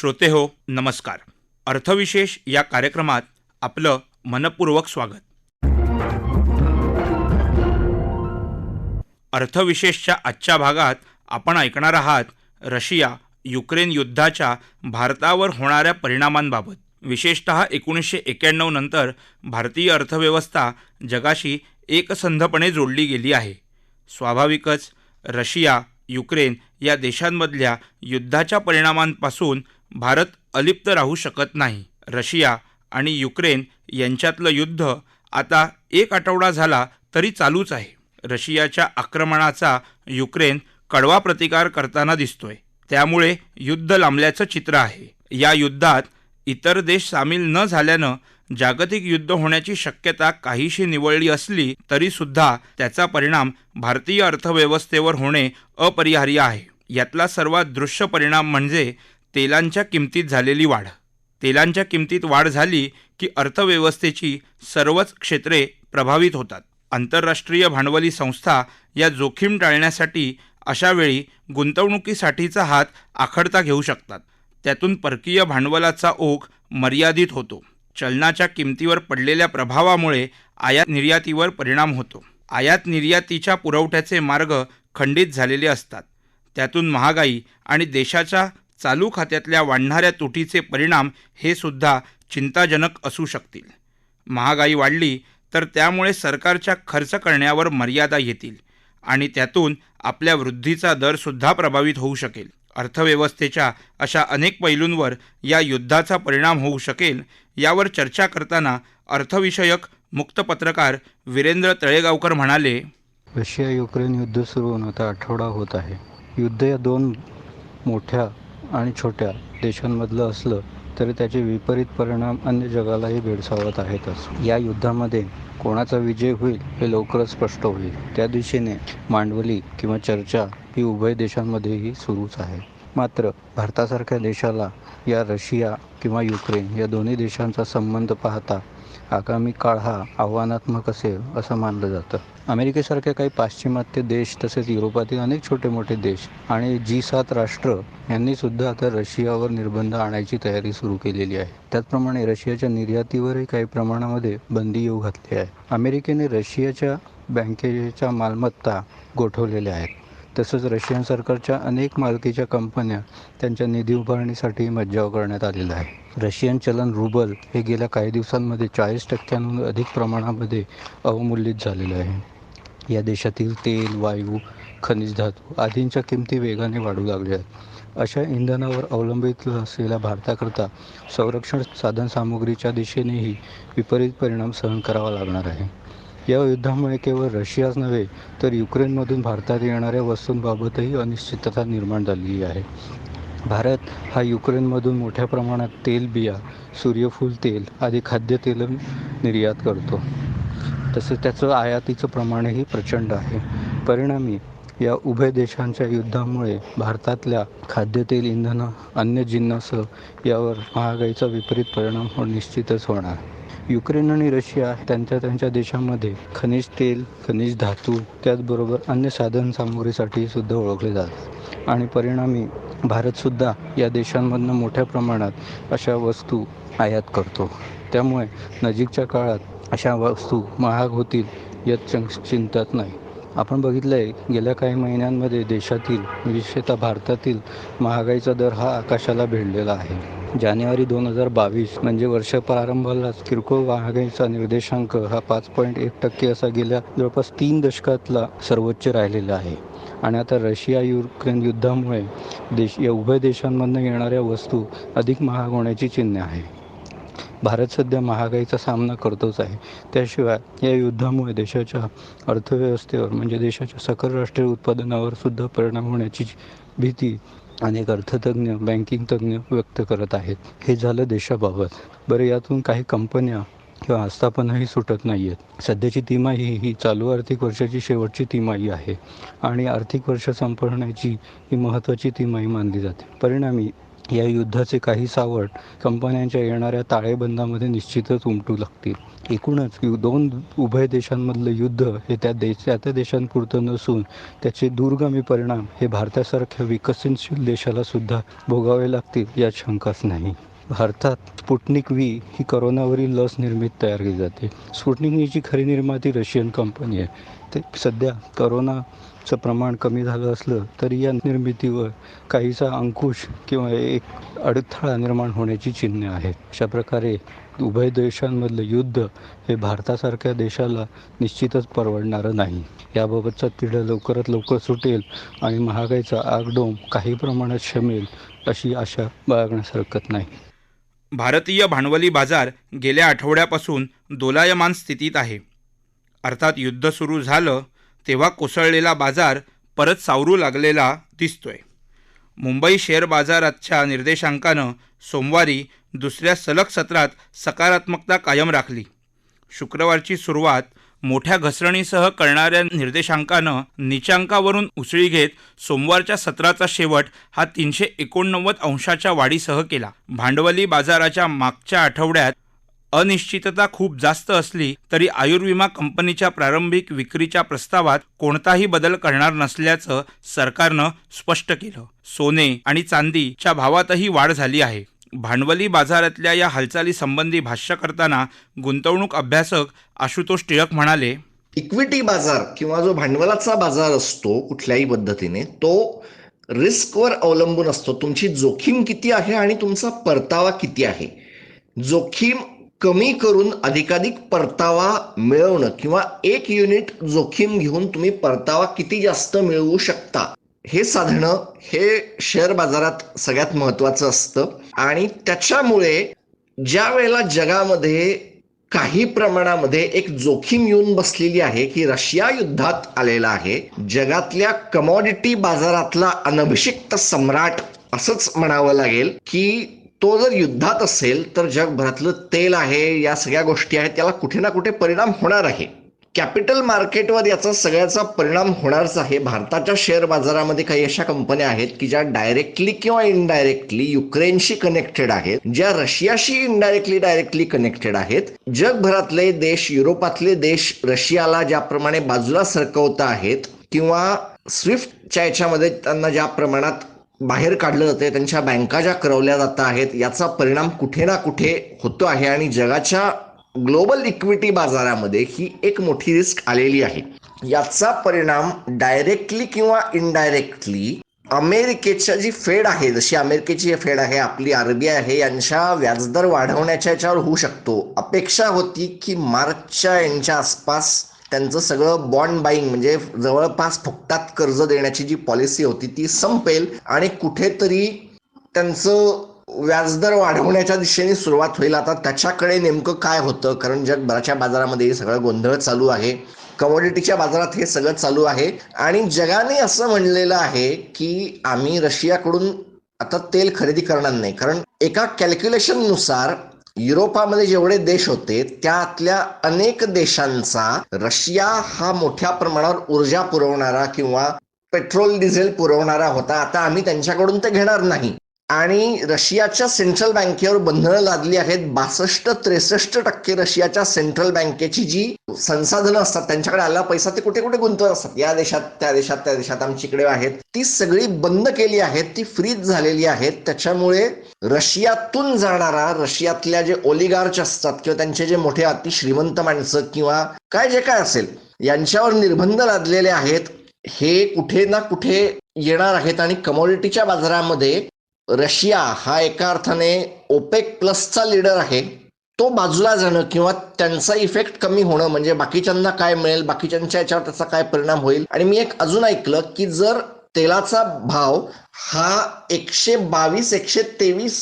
श्रोतेहो नमस्कार. अर्थविशेष या कार्यक्रमात आपलं मनपूर्वक स्वागत. अर्थविशेषच्या आजच्या भागात आपण ऐकणार आहात रशिया युक्रेन युद्धाच्या भारतावर होणाऱ्या परिणामांबाबत. विशेषतः 1991 नंतर भारतीय अर्थव्यवस्था जगाशी एकसंधपणे जोडली गेली आहे. स्वाभाविकच रशिया युक्रेन या देशांमधल्या युद्धाच्या परिणामांपासून भारत अलिप्त राहू शकत नाही. रशिया आणि युक्रेन यांच्यातलं युद्ध आता 1 आठवडा झाला तरी चालूच आहे. रशियाच्या आक्रमणाचा युक्रेन कडवा प्रतिकार करताना दिसतोय. त्यामुळे युद्ध लांबल्याचं चित्र आहे. या युद्धात इतर देश सामील न झाल्यानं जागतिक युद्ध होण्याची शक्यता काहीशी निवळली असली तरी सुद्धा त्याचा परिणाम भारतीय अर्थव्यवस्थेवर होणे अपरिहार्य आहे. यातला सर्वात दृश्य परिणाम म्हणजे तेलांच्या किमतीत झालेली वाढ. तेलांच्या किमतीत वाढ झाली की अर्थव्यवस्थेची सर्वच क्षेत्रे प्रभावित होतात. आंतरराष्ट्रीय भांडवली संस्था या जोखीम टाळण्यासाठी अशावेळी गुंतवणुकीसाठीचा हात आखडता घेऊ शकतात. त्यातून परकीय भांडवलाचा ओघ मर्यादित होतो. चलनाच्या किमतीवर पडलेल्या प्रभावामुळे आयात निर्यातीवर परिणाम होतो. आयात निर्यातीच्या पुरवठ्याचे मार्ग खंडित झालेले असतात. त्यातून महागाई आणि देशाच्या चालू खात्यातल्या वाढणाऱ्या तुटीचे परिणाम हे सुद्धा चिंताजनक असू शकतील. महागाई वाढली तर त्यामुळे सरकारच्या खर्च करण्यावर मर्यादा येतील आणि त्यातून आपल्या वृद्धीचा दरसुद्धा प्रभावित होऊ शकेल. अर्थव्यवस्थेच्या अशा अनेक पैलूंवर या युद्धाचा परिणाम होऊ शकेल. यावर चर्चा करताना अर्थविषयक मुक्त पत्रकार वीरेंद्र तळेगावकर म्हणाले, रशिया युक्रेन युद्ध सुरू होऊन आता आठवडा होत आहे. युद्ध या दोन मोठ्या आणि छोट्या देशांमधलं असलं तरी त्याचे विपरीत परिणाम अन्य जगालाही भेडसावत आहेतच. या युद्धामध्ये कोणाचा विजय होईल हे लवकरच स्पष्ट होईल. त्या दिशेने मांडवली किंवा चर्चा ही उभय देशांमध्येही सुरूच आहे. मात्र भारतासारख्या देशाला या रशिया किंवा युक्रेन या दोन्ही देशांचा संबंध पाहता आगामी काळ हा आव्हानात्मक असेल असं मानलं जातं. अमेरिकेसारख्या काही पाश्चिमात्य देश तसेच युरोपातील अनेक छोटे मोठे देश आणि G7 राष्ट्र यांनी सुद्धा आता रशियावर निर्बंध आणायची तयारी सुरू केलेली आहे. त्याचप्रमाणे रशियाच्या निर्यातीवरही काही प्रमाणामध्ये बंदी येऊ घातली आहे. अमेरिकेने रशियाच्या बँकेच्या मालमत्ता गोठवलेल्या आहेत. तसंच रशियन सरकारच्या अनेक मालकीच्या कंपन्या त्यांच्या निधी उभारणीसाठी मज्जाव करण्यात आलेला आहे. रशियन चलन रुबल हे गेल्या काही दिवसांमध्ये 40% अधिक प्रमाणामध्ये अवमूल्यित झालेलं आहे. या देशातील तेल, वायू, खनिज धातू आदींच्या किमती वेगाने वाढू लागल्या आहेत. अशा इंधनावर अवलंबित असलेल्या भारताकरता संरक्षण साधनसामुग्रीच्या दिशेनेही विपरीत परिणाम सहन करावा लागणार आहे. या युद्धामुळे केवळ रशियाच नव्हे तर युक्रेनमधून भारतात येणाऱ्या वस्तूंबाबतही अनिश्चितता निर्माण झालेली आहे. भारत हा युक्रेनमधून मोठ्या प्रमाणात तेलबिया, सूर्यफूल तेल आदी खाद्यतेल निर्यात करतो. तसंच त्याचं आयातीचं प्रमाणही प्रचंड आहे. परिणामी या उभय देशांच्या युद्धामुळे भारतातल्या खाद्यतेल, इंधनं, अन्य जिन्नस यावर महागाईचा विपरीत परिणाम निश्चितच होणार. युक्रेन आणि रशिया त्यांच्या देशामध्ये खनिज तेल, खनिज धातू त्याचबरोबर अन्य साधनसामुग्रीसाठी सुद्धा ओळखले जातात आणि परिणामी भारतसुद्धा या देशांमधनं मोठ्या प्रमाणात अशा वस्तू आयात करतो. त्यामुळे नजीकच्या काळात अशा वस्तू महाग होतील यात चिंताच नाही. आपण बघितलं आहे गेल्या काही महिन्यांमध्ये देशातील विशेषतः भारतातील महागाईचा दर हा आकाशाला भिडलेला आहे. जानेवारी 2022 म्हणजे वर्ष प्रारंभालाच किरकोळ महागाईचा निर्देशांक हा 5.1% असा गेल्या जवळपास 3 दशकातला सर्वोच्च राहिलेला आहे. आणि आता रशिया युक्रेन युद्धामुळे या उभय देशांमधून येणाऱ्या वस्तू अधिक महाग होण्याची चिन्हे आहे. भारत सध्या महागाईचा सामना करतोच आहे. त्याशिवाय या युद्धामुळे देशाच्या अर्थव्यवस्थेवर म्हणजे देशाच्या सकल राष्ट्रीय उत्पादनावर सुद्धा परिणाम होण्याची भीती अनेक अर्थतज्ञ, बँकिंग तज्ज्ञ व्यक्त करत आहेत. हे झालं देशाबाबत. बरं, यातून काही कंपन्या किंवा आस्थापनाही सुटत नाही आहेत. सध्याची तिमाही ही चालू आर्थिक वर्षाची शेवटची तिमाही आहे आणि आर्थिक वर्ष संपवण्याची ही महत्त्वाची तिमाही मानली जाते. परिणामी या युद्धाचे काही सावट कंपन्यांच्या येणाऱ्या ताळेबंदामध्ये निश्चितच उमटू लागतील. एकूणच दोन उभय देशांमधलं युद्ध हे त्या देशांपुरतं नसून त्याचे दूरगामी परिणाम हे भारतासारख्या विकसनशील देशाला सुद्धा भोगावे लागतील यात शंकाच नाही. भारतात स्पुटनिक व्ही ही करोनावरील लस निर्मित तयार केली जाते. स्पुटनिक व्हीची खरी निर्माती रशियन कंपनी आहे. ते सध्या करोनाचं प्रमाण कमी झालं असलं तरी या निर्मितीवर काहीसा अंकुश किंवा एक अडथळा निर्माण होण्याची चिन्हे आहेत. अशा प्रकारे उभय देशांमधलं युद्ध हे भारतासारख्या देशाला निश्चितच परवडणारं नाही. याबाबतचा तिढा लवकरात लवकर सुटेल आणि महागाईचा आगडोंब काही प्रमाणात शमेल अशी आशा बाळगण्यास हरकत नाही. भारतीय भांडवली बाजार गेल्या आठवड्यापासून दोलायमान स्थितीत आहे. अर्थात युद्ध सुरू झालं तेव्हा कोसळलेला बाजार परत सावरू लागलेला दिसतोय. मुंबई शेअर बाजाराच्या निर्देशांकानं सोमवारी दुसऱ्या सलग सत्रात सकारात्मकता कायम राखली. शुक्रवारची सुरुवात मोठ्या घसरणीसह करणाऱ्या निर्देशांकानं नीचांकावरून उसळी घेत सोमवारच्या सत्राचा शेवट हा 389 अंशाच्या वाढीसह केला. भांडवली बाजाराच्या मागच्या आठवड्यात अनिश्चितता खूप जास्त असली तरी आयुर्विमा कंपनीच्या प्रारंभिक विक्रीच्या प्रस्तावात कोणताही बदल करणार नसल्याचं सरकारनं स्पष्ट केलं. सोने आणि चांदीच्या भावातही वाढ झाली आहे. भांडवली बाजारातल्या या हालचालीसंबंधी भाष्य करताना गुंतवणूक अभ्यासक आशुतोष टिळक म्हणाले, इक्विटी बाजार किंवा जो भांडवलाचा बाजार असतो कुठल्याही पद्धतीने तो रिस्कवर अवलंबून असतो. तुमची जोखीम किती आहे आणि तुमचा परतावा किती आहे. जोखीम कमी करून अधिकाधिक परतावा मिळवणं किंवा एक युनिट जोखीम घेऊन तुम्ही परतावा किती जास्त मिळवू शकता हे साधणं हे शेअर बाजारात सगळ्यात महत्वाचं असतं. आणि त्याच्यामुळे ज्या वेळेला जगामध्ये काही प्रमाणामध्ये एक जोखीम येऊन बसलेली आहे की रशिया युद्धात आलेला आहे, जगातल्या कमॉडिटी बाजारातला अनभिषिक्त सम्राट असंच म्हणावं लागेल की तो जर युद्धात असेल तर जगभरातलं तेल आहे, या सगळ्या गोष्टी आहेत, त्याला कुठे ना कुठे परिणाम होणार आहे. कॅपिटल मार्केटवर याचा सगळ्याचा परिणाम होणारच आहे. भारताच्या शेअर बाजारामध्ये काही अशा कंपन्या आहेत की ज्या डायरेक्टली किंवा इनडायरेक्टली युक्रेनशी कनेक्टेड आहेत, ज्या रशियाशी डायरेक्टली कनेक्टेड आहेत. जगभरातले देश, युरोपातले देश रशियाला ज्याप्रमाणे बाजूला सरकवत आहेत किंवा स्विफ्टच्या याच्यामध्ये त्यांना ज्या प्रमाणात बाहेर काढलं जाते, त्यांच्या बँका ज्या करवल्या जात आहेत, याचा परिणाम कुठे ना कुठे होतो आहे आणि जगाच्या ग्लोबल इक्विटी बाजारामध्ये ही एक मोठी रिस्क आलेली आहे. याचा परिणाम डायरेक्टली किंवा इनडायरेक्टली अमेरिकेच्या जी फेड आहे, जशी अमेरिकेची फेड आहे, आपली आरबीआय आहे, यांच्या व्याजदर वाढवण्याच्या याच्यावर होऊ शकतो. अपेक्षा होती की मार्चच्या यांच्या आसपास त्यांचं सगळं बॉन्ड बाईंग म्हणजे जवळपास फुकटात कर्ज देण्याची जी पॉलिसी होती ती संपेल आणि कुठेतरी त्यांचं व्याजदर वाढवण्याच्या दिशेने सुरुवात होईल. आता त्याच्याकडे नेमकं काय होतं, कारण जगभराच्या बाजारामध्ये हे सगळं गोंधळ चालू आहे, कमोडिटीच्या बाजारात हे सगळं चालू आहे आणि जगाने असं म्हणलेलं आहे की आम्ही रशियाकडून आता तेल खरेदी करणार नाही. कारण एका कॅल्क्युलेशननुसार युरोपामध्ये जेवढे देश होते त्यातल्या अनेक देशांचा रशिया हा मोठ्या प्रमाणावर ऊर्जा पुरवणारा किंवा पेट्रोल डिझेल पुरवणारा होता. आता आम्ही त्यांच्याकडून ते घेणार नाही. आणि रशियाच्या सेंट्रल बँकेवर बंधनं लादली आहेत. 62-63% रशियाच्या सेंट्रल बँकेची जी संसाधनं असतात, त्यांच्याकडे आलेला पैसा ते कुठे कुठे गुंतवत असतात, या देशात त्या देशात त्या देशात आमच्याकडे आहेत, ती सगळी बंद केली आहेत, ती फ्रीज झालेली आहेत. त्याच्यामुळे रशियातून जाणारा, रशियातल्या जे ओलिगार्च असतात किंवा त्यांचे जे मोठे अतिश्रीमंत माणसं किंवा काय जे काय असेल यांच्यावर निर्बंध लादलेले आहेत. हे कुठे ना कुठे येणार आहेत आणि कमोडिटीच्या बाजारामध्ये रशिया हा एका अर्थाने ओपेक प्लसचा लीडर आहे, तो बाजूला जाणं किंवा त्यांचा इफेक्ट कमी होणं म्हणजे बाकीच्यांना काय मिळेल, बाकीच्यांच्या याच्यावर त्याचा काय परिणाम होईल. आणि मी एक अजून ऐकलं की जर तेलाचा भाव हा $122-123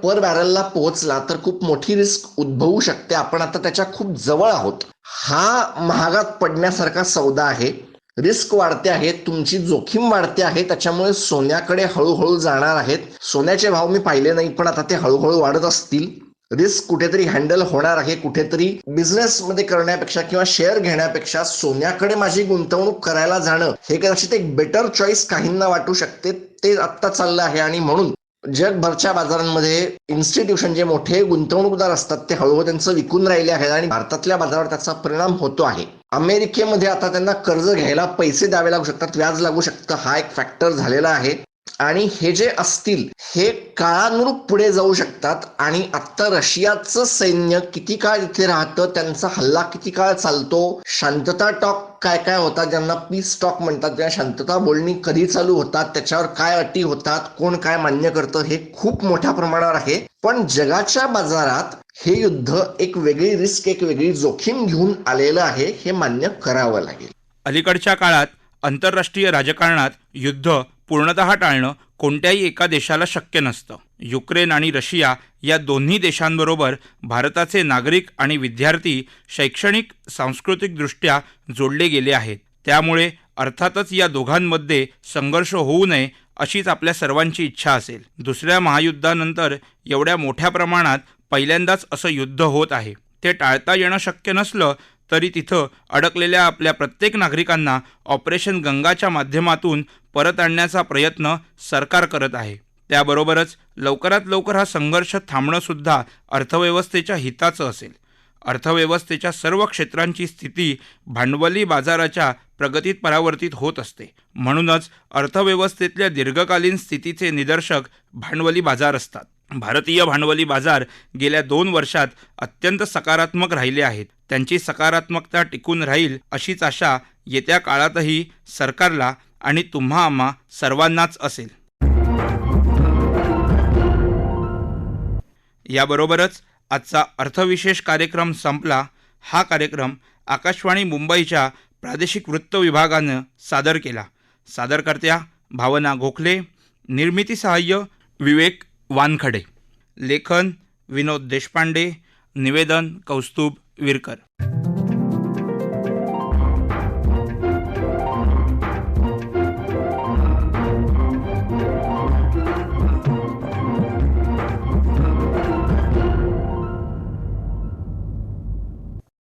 पर बॅरलला पोहोचला तर खूप मोठी रिस्क उद्भवू शकते. आपण आता त्याच्या खूप जवळ आहोत. हा महागात पडण्यासारखा सौदा आहे. रिस्क वाढते आहे, तुमची जोखीम वाढते आहे. त्याच्यामुळे सोन्याकडे हळूहळू जाणार आहेत. सोन्याचे भाव मी पाहिले नाही पण आता ते हळूहळू वाढत असतील. रिस्क कुठेतरी हँडल होणार आहे. कुठेतरी बिझनेस मध्ये करण्यापेक्षा किंवा शेअर घेण्यापेक्षा सोन्याकडे माझी गुंतवणूक करायला जाणं हे कदाचित एक बेटर चॉईस काहींना वाटू शकते. ते आत्ता चाललं आहे आणि म्हणून जगभरच्या बाजारांमध्ये इन्स्टिट्यूशन जे मोठे गुंतवणूकदार असतात ते हळूहळू त्यांचं विकून राहिले आहेत आणि भारतातल्या बाजारावर त्याचा परिणाम होतो आहे. अमेरिकेमध्ये आता त्यांना कर्ज घ्यायला पैसे द्यावे लागू शकतात, व्याज लागू शकतं, हा एक फॅक्टर झालेला आहे. आणि हे जे असतील हे काळानुरूप पुढे जाऊ शकतात. आणि आता रशियाचं सैन्य किती काळ इथे राहतं, त्यांचा हल्ला किती काळ चालतो, शांतता टॉक काय काय होतात, ज्यांना पीस टॉक म्हणतात, ज्या शांतता बोलणी कधी चालू होतात, त्याच्यावर काय अटी होतात, कोण काय मान्य करतं, हे खूप मोठ्या प्रमाणावर आहे. पण जगाच्या बाजारात हे युद्ध एक वेगळी रिस्क, एक वेगळी जोखीम घेऊन आलेलं आहे, हे मान्य करावं लागेल. अलीकडच्या काळात आंतरराष्ट्रीय राजकारणात युद्ध पूर्णतः टाळणं कोणत्याही एका देशाला शक्य नसतं. युक्रेन आणि रशिया या दोन्ही देशांबरोबर भारताचे नागरिक आणि विद्यार्थी शैक्षणिक सांस्कृतिकदृष्ट्या जोडले गेले आहेत. त्यामुळे अर्थातच या दोघांमध्ये संघर्ष होऊ नये अशीच आपल्या सर्वांची इच्छा असेल. दुसऱ्या महायुद्धानंतर एवढ्या मोठ्या प्रमाणात पहिल्यांदाच असं युद्ध होत आहे. ते टाळता येणं शक्य नसलं तरी तिथं अडकलेल्या आपल्या प्रत्येक नागरिकांना ऑपरेशन गंगाच्या माध्यमातून परत आणण्याचा प्रयत्न सरकार करत आहे. त्याबरोबरच लवकरात लवकर हा संघर्ष थांबणंसुद्धा अर्थव्यवस्थेच्या हिताचं असेल. अर्थव्यवस्थेच्या सर्व क्षेत्रांची स्थिती भांडवली बाजाराच्या प्रगतीत परावर्तित होत असते. म्हणूनच अर्थव्यवस्थेतल्या दीर्घकालीन स्थितीचे निदर्शक भांडवली बाजार असतात. भारतीय भांडवली बाजार गेल्या 2 वर्षात अत्यंत सकारात्मक राहिले आहेत. त्यांची सकारात्मकता टिकून राहील अशीच आशा येत्या काळातही सरकारला आणि तुम्हा आम्हा सर्वांनाच असेल. याबरोबरच आजचा अर्थविशेष कार्यक्रम संपला. हा कार्यक्रम आकाशवाणी मुंबईच्या प्रादेशिक वृत्त विभागानं सादर केला. सादरकर्त्या भावना गोखले, निर्मिती सहाय्य विवेक वानखडे, लेखन विनोद देशपांडे, निवेदन कौस्तुभ विरकर.